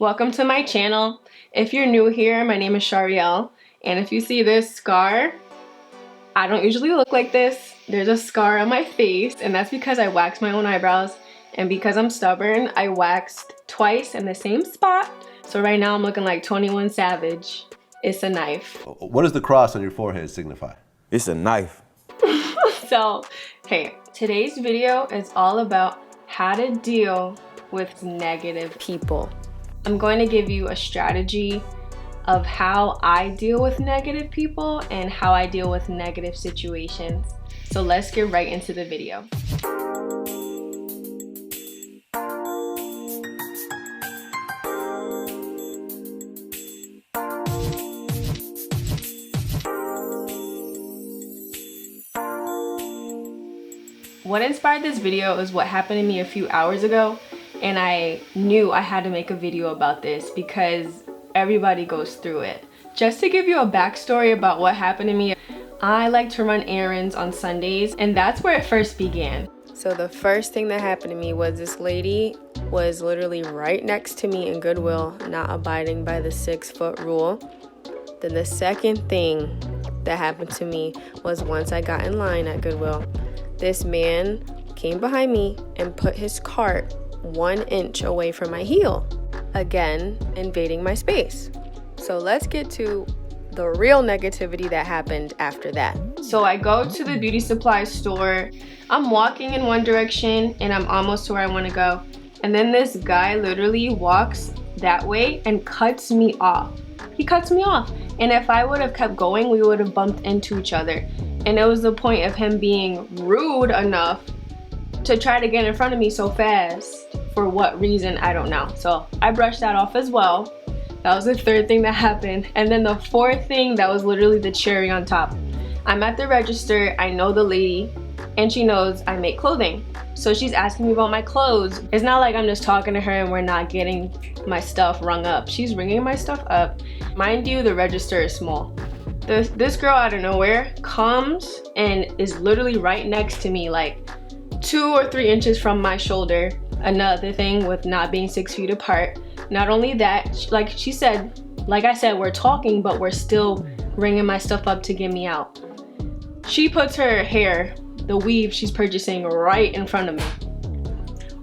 Welcome to my channel. If you're new here, my name is Shariel, and if you see this scar, I don't usually look like this. There's a scar on my face, and that's because I waxed my own eyebrows, and because I'm stubborn, I waxed twice in the same spot. So right now I'm looking like 21 Savage. It's a knife. What does the cross on your forehead signify? It's a knife. So, hey, today's video is all about how to deal with negative people. I'm going to give you a strategy of how I deal with negative people and how I deal with negative situations. So let's get right into the video. What inspired this video is what happened to me a few hours ago, and I knew I had to make a video about this because everybody goes through it. Just to give you a backstory about what happened to me, I like to run errands on Sundays, and that's where it first began. So the first thing that happened to me was this lady was literally right next to me in Goodwill, not abiding by the 6-foot rule. Then the second thing that happened to me was once I got in line at Goodwill, this man came behind me and put his cart 1 inch away from my heel, again invading my space. So let's get to the real negativity that happened after that. So I go to the beauty supply store. I'm walking in one direction and I'm almost to where I want to go, and then this guy literally walks that way and cuts me off. He cuts me off, and if I would have kept going, we would have bumped into each other. And it was the point of him being rude enough to try to get in front of me so fast. For what reason, I don't know. So I brushed that off as well. That was the third thing that happened. And then the fourth thing that was literally the cherry on top. I'm at the register, I know the lady, and she knows I make clothing. So she's asking me about my clothes. It's not like I'm just talking to her and we're not getting my stuff rung up. She's ringing my stuff up. Mind you, the register is small. This girl out of nowhere comes and is literally right next to me, like 2 or 3 inches from my shoulder. Another thing with not being 6 feet apart. Not only that, like I said, we're talking, but we're still ringing my stuff up to get me out. She puts her hair, the weave she's purchasing, right in front of me.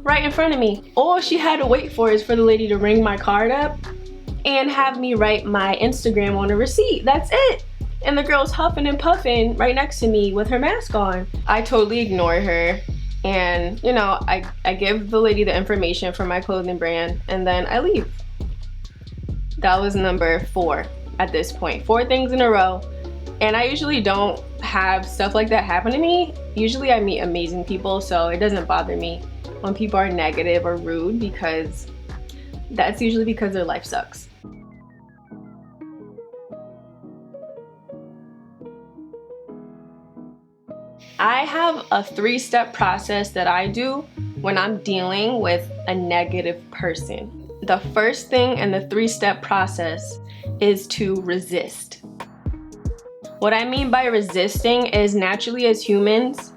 Right in front of me. All she had to wait for is for the lady to ring my card up and have me write my Instagram on a receipt. That's it. And the girl's huffing and puffing right next to me with her mask on. I totally ignore her. And, you know, I give the lady the information for my clothing brand, and then I leave. That was number 4 at this point. 4 things in a row. And I usually don't have stuff like that happen to me. Usually I meet amazing people, so it doesn't bother me when people are negative or rude, because that's usually because their life sucks. I have a 3-step process that I do when I'm dealing with a negative person. The first thing in the 3-step process is to resist. What I mean by resisting is, naturally as humans,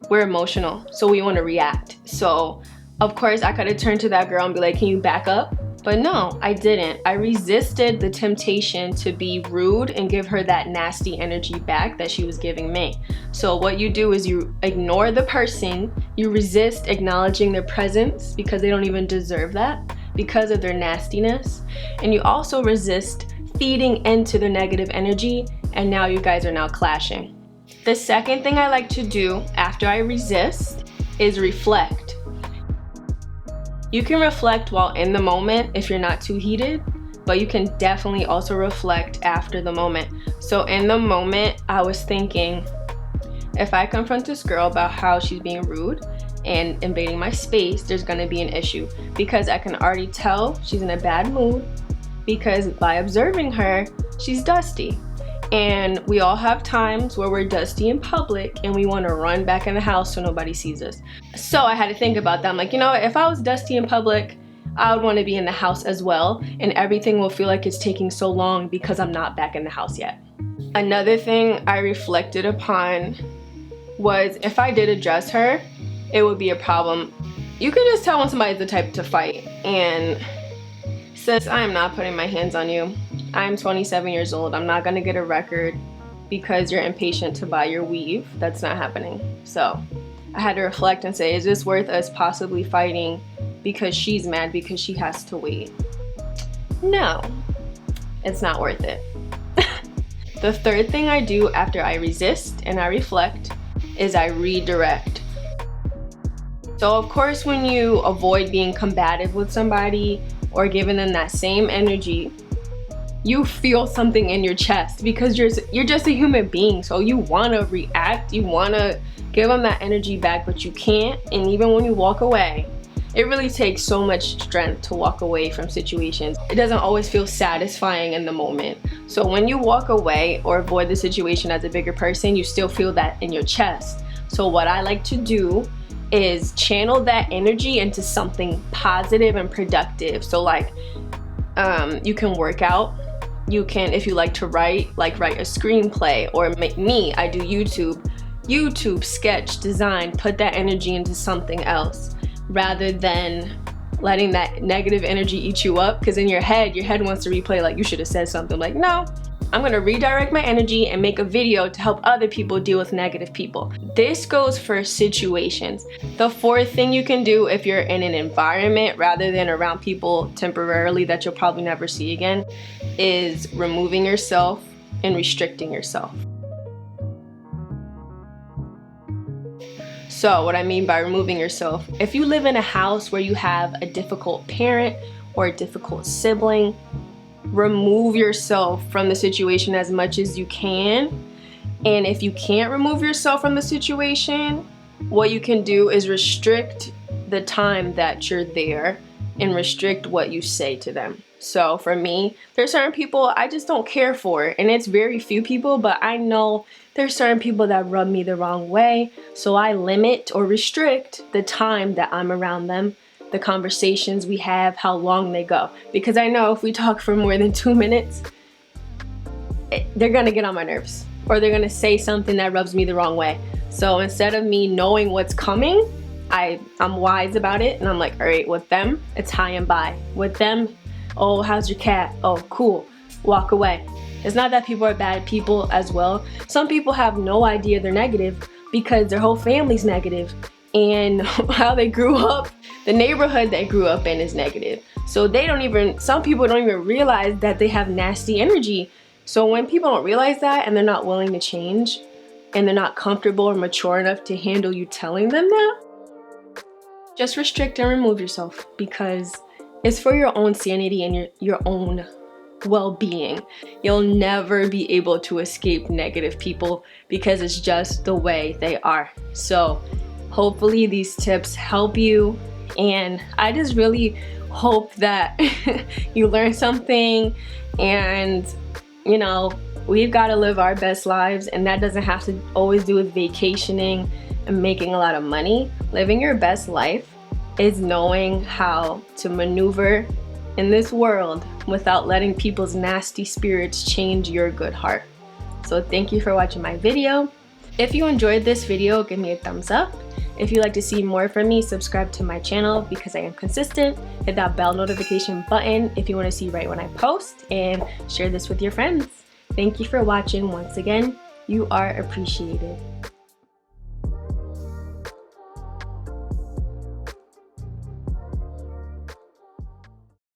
we're emotional, so we want to react. So of course I could have turned to that girl and be like, can you back up? But no, I didn't. I resisted the temptation to be rude and give her that nasty energy back that she was giving me. So what you do is you ignore the person, you resist acknowledging their presence because they don't even deserve that because of their nastiness, and you also resist feeding into their negative energy, and now you guys are now clashing. The second thing I like to do after I resist is reflect. You can reflect while in the moment if you're not too heated, but you can definitely also reflect after the moment. So in the moment, I was thinking, if I confront this girl about how she's being rude and invading my space, there's gonna be an issue, because I can already tell she's in a bad mood, because by observing her, she's dusty. And we all have times where we're dusty in public and we want to run back in the house so nobody sees us. So I had to think about that. I'm like, you know, if I was dusty in public, I would want to be in the house as well, and everything will feel like it's taking so long because I'm not back in the house yet. Another thing I reflected upon was, if I did address her, it would be a problem. You can just tell when somebody's the type to fight, and Sis, I am not putting my hands on you. I'm 27 years old. I'm not gonna get a record because you're impatient to buy your weave. That's not happening. So I had to reflect and say, is this worth us possibly fighting because she's mad because she has to wait? No, it's not worth it. The third thing I do after I resist and I reflect is I redirect. So of course, when you avoid being combative with somebody or giving them that same energy, you feel something in your chest because you're just a human being. So you want to react, you want to give them that energy back, but you can't. And even when you walk away, it really takes so much strength to walk away from situations. It doesn't always feel satisfying in the moment. So when you walk away or avoid the situation as a bigger person, you still feel that in your chest. So what I like to do is channel that energy into something positive and productive. So like you can work out, you can, if you like to write, like write a screenplay, or I do YouTube, sketch, design, put that energy into something else rather than letting that negative energy eat you up, because in your head wants to replay like you should have said something. Like, no, I'm gonna redirect my energy and make a video to help other people deal with negative people. This goes for situations. The fourth thing you can do if you're in an environment rather than around people temporarily that you'll probably never see again is removing yourself and restricting yourself. So what I mean by removing yourself, if you live in a house where you have a difficult parent or a difficult sibling, remove yourself from the situation as much as you can. And if you can't remove yourself from the situation, what you can do is restrict the time that you're there and restrict what you say to them. So for me, there's certain people I just don't care for, and it's very few people, but I know there's certain people that rub me the wrong way. So I limit or restrict the time that I'm around them, the conversations we have, how long they go. Because I know if we talk for more than 2 minutes, they're gonna get on my nerves, or they're gonna say something that rubs me the wrong way. So instead of me knowing what's coming, I'm wise about it, and I'm like, all right, with them, it's high and by. With them, oh, how's your cat? Oh, cool, walk away. It's not that people are bad people as well. Some people have no idea they're negative because their whole family's negative, and how they grew up, the neighborhood they grew up in is negative. So some people don't even realize that they have nasty energy. So when people don't realize that and they're not willing to change and they're not comfortable or mature enough to handle you telling them that, just restrict and remove yourself, because it's for your own sanity and your own well-being. You'll never be able to escape negative people because it's just the way they are. So hopefully these tips help you, and I just really hope that you learn something. And you know, we've got to live our best lives, and that doesn't have to always do with vacationing and making a lot of money. Living your best life is knowing how to maneuver in this world without letting people's nasty spirits change your good heart. So thank you for watching my video. If you enjoyed this video, give me a thumbs up. If you'd like to see more from me, subscribe to my channel because I am consistent. Hit that bell notification button if you want to see right when I post, and share this with your friends. Thank you for watching once again. You are appreciated.